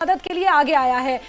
मदद के लिए आगे आया है।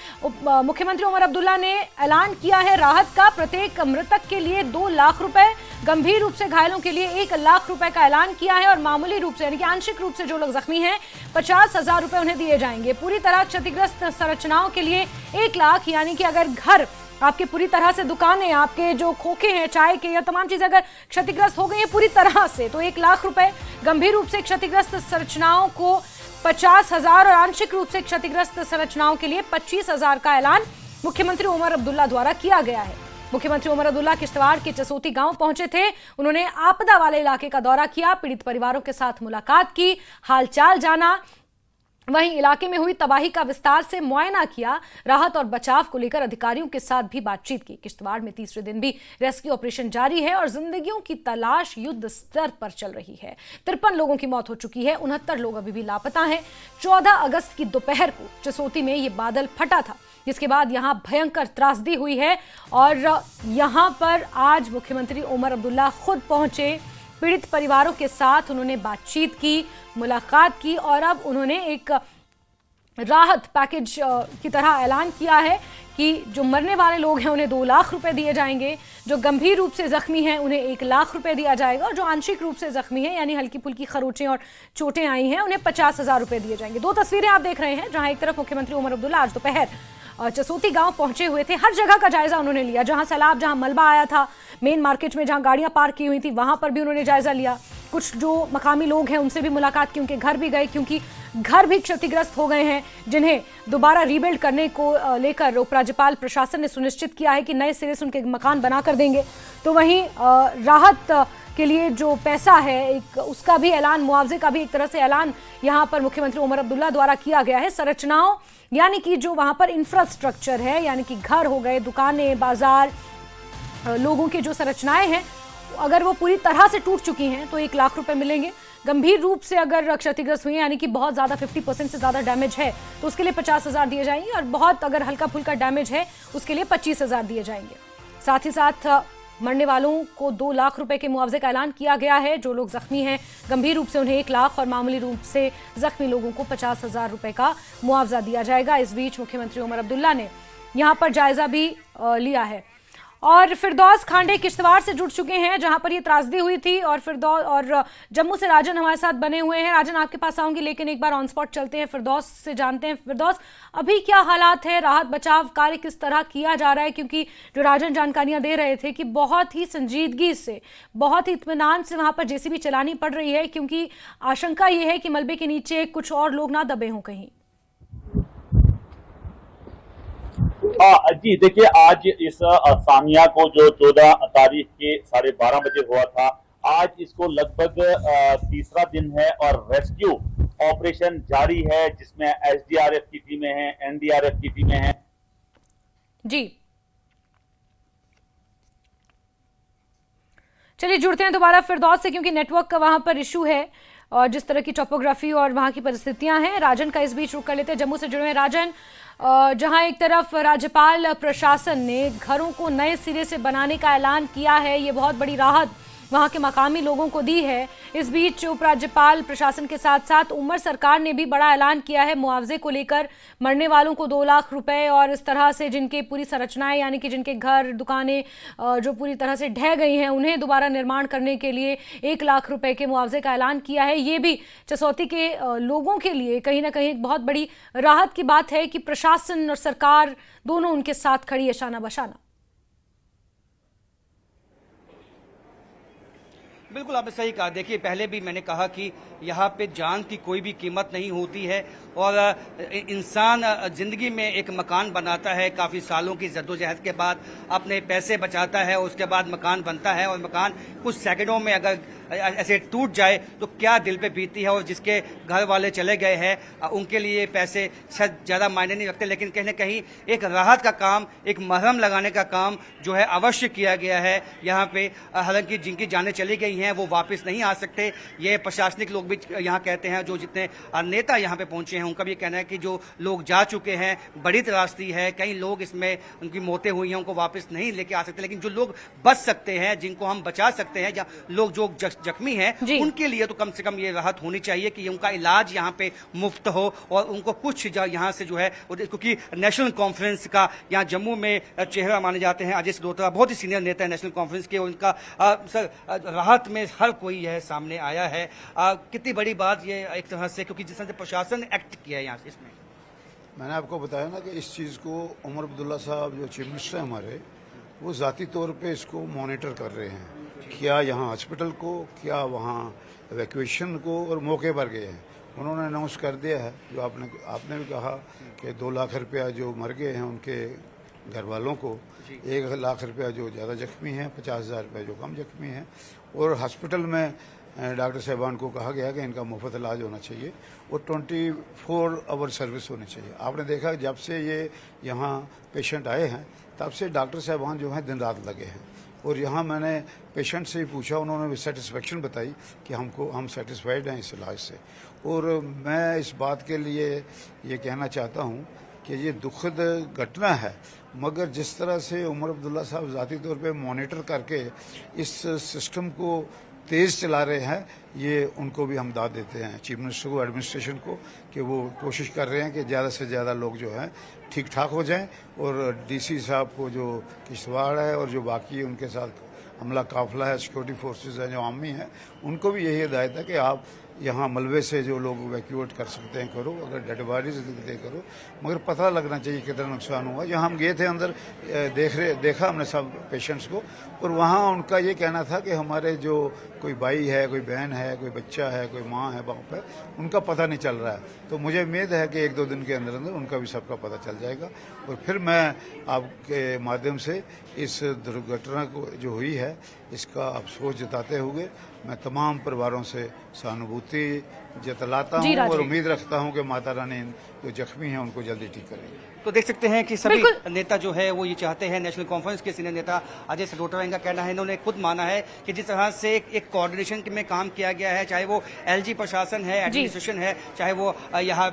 मुख्यमंत्री उमर अब्दुल्ला ने ऐलान किया है राहत का। प्रत्येक मृतक के लिए 2 लाख रुपए, गंभीर रूप से घायलों के लिए 1 लाख रुपए का ऐलान किया है और मामूली रूप से यानी कि आंशिक रूप से जो लोग जख्मी हैं 50,000 रुपए उन्हें दिए जाएंगे। पूरी तरह क्षतिग्रस्त संरचनाओं के लिए 1 लाख, यानी कि अगर घर आपके पूरी तरह से, दुकानें आपके जो खोखे हैं चाय के या तमाम चीजें अगर क्षतिग्रस्त हो गई हैं पूरी तरह से, तो 1 लाख रुपए। गंभीर रूप से क्षतिग्रस्त संरचनाओं को 50,000 और आंशिक रूप से क्षतिग्रस्त संरचनाओं के लिए 25,000 का ऐलान मुख्यमंत्री उमर अब्दुल्ला द्वारा किया गया है। मुख्यमंत्री उमर अब्दुल्ला किश्तवाड़ के चसोती गांव पहुंचे थे। उन्होंने आपदा वाले इलाके का दौरा किया, पीड़ित परिवारों के साथ मुलाकात की, हालचाल जाना, वहीं इलाके में हुई तबाही का विस्तार से मुआयना किया। राहत और बचाव को लेकर अधिकारियों के साथ भी बातचीत की। किश्तवाड़ में तीसरे दिन भी रेस्क्यू ऑपरेशन जारी है और जिंदगियों की तलाश युद्ध स्तर पर चल रही है। 53 लोगों की मौत हो चुकी है, 69 लोग अभी भी लापता हैं। 14 अगस्त की दोपहर को चसोती में ये बादल फटा था, जिसके बाद यहां भयंकर त्रासदी हुई है और यहां पर आज मुख्यमंत्री उमर अब्दुल्ला खुद पहुंचे। पीड़ित परिवारों के साथ उन्होंने बातचीत की, मुलाकात की और अब उन्होंने एक राहत पैकेज की तरह ऐलान किया है कि जो मरने वाले लोग हैं उन्हें 2 लाख रुपए दिए जाएंगे, जो गंभीर रूप से जख्मी हैं उन्हें 1 लाख रुपए दिया जाएगा और जो आंशिक रूप से जख्मी हैं यानी हल्की फुल्की खरोंचें और चोटें आई हैं उन्हें 50,000 रुपए दिए जाएंगे। 2 तस्वीरें आप देख रहे हैं, जहां एक तरफ मुख्यमंत्री उमर अब्दुल्ला आज दोपहर चसोती गांव पहुंचे हुए थे। हर जगह का जायजा उन्होंने लिया, जहां सैलाब, जहां मलबा आया था, मेन मार्केट में जहां गाड़ियां पार्क की हुई थी वहां पर भी उन्होंने जायजा लिया। कुछ जो मकामी लोग हैं उनसे भी मुलाकात की, उनके घर भी गए क्योंकि घर भी क्षतिग्रस्त हो गए हैं, जिन्हें दोबारा रीबिल्ड करने को लेकर उपराज्यपाल प्रशासन ने सुनिश्चित किया है कि नए सिरे से उनके मकान बनाकर देंगे। तो वहीं राहत के लिए जो पैसा है एक उसका भी ऐलान, मुआवजे का भी एक तरह से ऐलान यहां पर मुख्यमंत्री उमर अब्दुल्ला द्वारा किया गया है। संरचनाओं यानी कि जो वहां पर इंफ्रास्ट्रक्चर है, यानी कि घर हो गए, दुकानें, बाजार, लोगों की जो संरचनाएं हैं अगर वो पूरी तरह से टूट चुकी हैं तो 1 लाख रुपए मिलेंगे। गंभीर रूप से अगर क्षतिग्रस्त हुई है यानी कि बहुत ज्यादा 50% से ज्यादा डैमेज है तो उसके लिए 50,000 दिए जाएंगे और बहुत अगर हल्का फुल्का डैमेज है उसके लिए 25,000 दिए जाएंगे। साथ ही साथ मरने वालों को 2 लाख रुपए के मुआवजे का ऐलान किया गया है। जो लोग जख्मी हैं गंभीर रूप से उन्हें 1 लाख और मामूली रूप से जख्मी लोगों को 50,000 रुपए का मुआवजा दिया जाएगा। इस बीच मुख्यमंत्री उमर अब्दुल्ला ने यहाँ पर जायजा भी लिया है और फिरदौस खांडे किश्तवाड़ से जुड़ चुके हैं जहां पर ये त्रासदी हुई थी और फिरदौस और जम्मू से राजन हमारे साथ बने हुए हैं। राजन, आपके पास आऊंगी लेकिन एक बार ऑन स्पॉट चलते हैं, फिरदौस से जानते हैं। फिरदौस, अभी क्या हालात है, राहत बचाव कार्य किस तरह किया जा रहा है? क्योंकि जो राजन जानकारियां दे रहे थे कि बहुत ही संजीदगी से, बहुत ही इत्मीनान से वहां पर जेसीबी चलानी पड़ रही है क्योंकि आशंका ये है कि मलबे के नीचे कुछ और लोग ना दबे हों कहीं। जी देखिए, आज इस सामिया को जो 14 तारीख के 12:30 बजे हुआ था, आज इसको लगभग तीसरा दिन है और रेस्क्यू ऑपरेशन जारी है जिसमें एसडीआरएफ की टीमें हैं, एनडीआरएफ की टीमें हैं। जी चलिए जुड़ते हैं दोबारा फिरदौस से क्योंकि नेटवर्क का वहां पर इशू है और जिस तरह की टोपोग्राफी और वहां की परिस्थितियां हैं। राजन का इस बीच रुक कर लेते हैं, जम्मू से जुड़े हैं राजन। जहां एक तरफ राज्यपाल प्रशासन ने घरों को नए सिरे से बनाने का ऐलान किया है, ये बहुत बड़ी राहत वहां के मकामी लोगों को दी है। इस बीच उपराज्यपाल प्रशासन के साथ साथ उमर सरकार ने भी बड़ा ऐलान किया है मुआवजे को लेकर। मरने वालों को 2 लाख रुपए और इस तरह से जिनके पूरी संरचनाएं यानी कि जिनके घर, दुकानें जो पूरी तरह से ढह गई हैं उन्हें दोबारा निर्माण करने के लिए 1 लाख रुपए के मुआवजे का ऐलान किया है। ये भी चसौती के लोगों के लिए कहीं ना कहीं एक बहुत बड़ी राहत की बात है कि प्रशासन और सरकार दोनों उनके साथ खड़ी है शाना बशाना। बिल्कुल आपने सही कहा। देखिए, पहले भी मैंने कहा कि यहाँ पे जान की कोई भी कीमत नहीं होती है और इंसान ज़िंदगी में एक मकान बनाता है, काफ़ी सालों की जद्दोजहद के बाद अपने पैसे बचाता है, उसके बाद मकान बनता है और मकान कुछ सेकंडों में अगर ऐसे टूट जाए तो क्या दिल पे बीतती है। और जिसके घर वाले चले गए हैं उनके लिए पैसे शायद ज़्यादा मायने नहीं रखते, लेकिन कहीं ना कहीं एक राहत का काम, एक मरहम लगाने का काम जो है अवश्य किया गया है यहाँ पे। हालांकि जिनकी जानें चली गई हैं वो वापस नहीं आ सकते, ये प्रशासनिक लोग भी यहाँ कहते हैं। जो जितने नेता यहाँ पे पहुंचे हैं उनका भी कहना है कि जो लोग जा चुके हैं बड़ी त्रासदी है, कई लोग इसमें उनकी मौतें हुई हैं, उनको वापस नहीं लेके आ सकते, लेकिन जो लोग बच सकते हैं, जिनको हम बचा सकते हैं, या लोग जो जख्मी हैं जी। उनके लिए तो कम से कम ये राहत होनी चाहिए कि उनका इलाज यहाँ पे मुफ्त हो और उनको कुछ यहाँ से जो है, क्योंकि नेशनल कॉन्फ्रेंस का यहाँ जम्मू में चेहरा माने जाते हैं अजय सिद्धोत्रा, बहुत ही सीनियर नेता है नेशनल कॉन्फ्रेंस के, उनका सर राहत में हर कोई यह सामने आया है। कितनी बड़ी बात ये एक तरह से, क्योंकि जिस तरह से प्रशासन एक्ट किया है यहाँ से, इसमें मैंने आपको बताया ना कि इस चीज़ को उमर अब्दुल्ला साहब जो चीफ मिनिस्टर हैं हमारे, वो ज़ाती तौर पे इसको मॉनिटर कर रहे हैं, क्या यहाँ हॉस्पिटल को, क्या वहाँ एवैक्यूएशन को, और मौके पर गए हैं। उन्होंने अनाउंस कर दिया है, जो आपने भी कहा कि 2 लाख रुपया जो मर गए हैं उनके घर वालों को, 1 लाख रुपया जो ज़्यादा जख्मी हैं, 50,000 रुपया जो कम जख्मी हैं, और हॉस्पिटल में डॉक्टर साहबान को कहा गया कि इनका मुफ्त इलाज होना चाहिए और 24 आवर सर्विस होनी चाहिए। आपने देखा जब से ये यहाँ पेशेंट आए हैं तब से डॉक्टर साहबान जो हैं दिन रात लगे हैं, और यहाँ मैंने पेशेंट से ही पूछा, उन्होंने भी सेटिस्फेक्शन बताई कि हम सेटिस्फाइड हैं इस इलाज से। और मैं इस बात के लिए ये कहना चाहता हूँ कि ये दुखद घटना है, मगर जिस तरह से उमर अब्दुल्ला साहब ज़ाती तौर पे मॉनिटर करके इस सिस्टम को तेज़ चला रहे हैं, ये उनको भी हम दाद देते हैं, चीफ मिनिस्टर को, एडमिनिस्ट्रेशन को, कि वो कोशिश कर रहे हैं कि ज़्यादा से ज़्यादा लोग जो हैं ठीक ठाक हो जाएं। और डीसी साहब को जो किश्तवाड़ है और जो बाकी उनके साथ अमला काफिला है, सिक्योरिटी फोर्सेस हैं, जो आर्मी है, उनको भी यही हिदायत है कि आप यहाँ मलबे से जो लोग वैक्यूएट कर सकते हैं करो, अगर डेड बॉडीज दिखते करो, मगर पता लगना चाहिए कितना नुकसान हुआ। यहाँ हम गए थे अंदर, देखा हमने सब पेशेंट्स को, और वहाँ उनका ये कहना था कि हमारे जो कोई भाई है, कोई बहन है, कोई बच्चा है, कोई माँ है, बाप है, उनका पता नहीं चल रहा है। तो मुझे उम्मीद है कि 1-2 दिन के अंदर अंदर उनका भी सबका पता चल जाएगा, और फिर मैं आपके माध्यम से इस दुर्घटना को जो हुई है इसका अफसोस जताते हुए मैं तमाम परिवारों से सहानुभूति जतलाता हूँ और उम्मीद रखता हूँ कि माता रानी जो जख्मी हैं उनको जल्दी ठीक करेंगे। तो देख सकते हैं कि सभी नेता जो है वो ये चाहते हैं। नेशनल कॉन्फ्रेंस के सीनियर नेता अजय सिद्धोत्रा, इनका कहना है, इन्होंने खुद माना है कि जिस तरह से एक कोऑर्डिनेशन में काम किया गया है, चाहे वो एलजी प्रशासन है, एडमिनिस्ट्रेशन है, चाहे वो यहाँ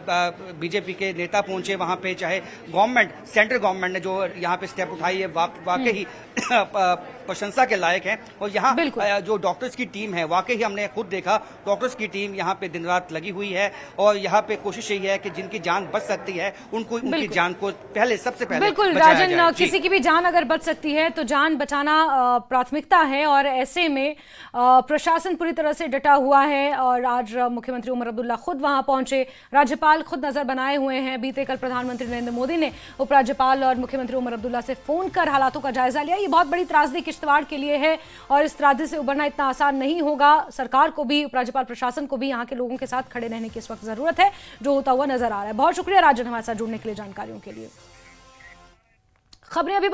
बीजेपी के नेता पहुंचे वहां पे, चाहे गवर्नमेंट, सेंट्रल गवर्नमेंट ने जो यहाँ पे स्टेप उठाई है वाकई ही प्रशंसा के लायक है। और यहाँ जो डॉक्टर्स की टीम है, वाकई हमने खुद देखा, डॉक्टर्स की टीम यहाँ पे दिन रात लगी हुई है, और यहाँ पे कोशिश यही है कि जिनकी जान बच सकती है उनको, उनकी जान को सबसे पहले बिल्कुल राजन, किसी की भी जान अगर बच सकती है तो जान बचाना प्राथमिकता है, और ऐसे में प्रशासन पूरी तरह से डटा हुआ है। और आज मुख्यमंत्री उमर अब्दुल्ला खुद वहां पहुंचे, राज्यपाल खुद नजर बनाए हुए हैं। बीते कल प्रधानमंत्री नरेंद्र मोदी ने उपराज्यपाल और मुख्यमंत्री उमर अब्दुल्ला से फोन कर हालातों का जायजा लिया। ये बहुत बड़ी त्रासदी किश्तवाड़ के लिए है, और इस त्रासदी से उबरना इतना आसान नहीं होगा। सरकार को भी, उपराज्यपाल प्रशासन को भी यहाँ के लोगों के साथ खड़े रहने की इस वक्त जरूरत है, जो होता हुआ नजर आ रहा है। बहुत शुक्रिया राजन हमारे साथ जुड़ने के लिए, जानकारियों के लिए। खबरें अभी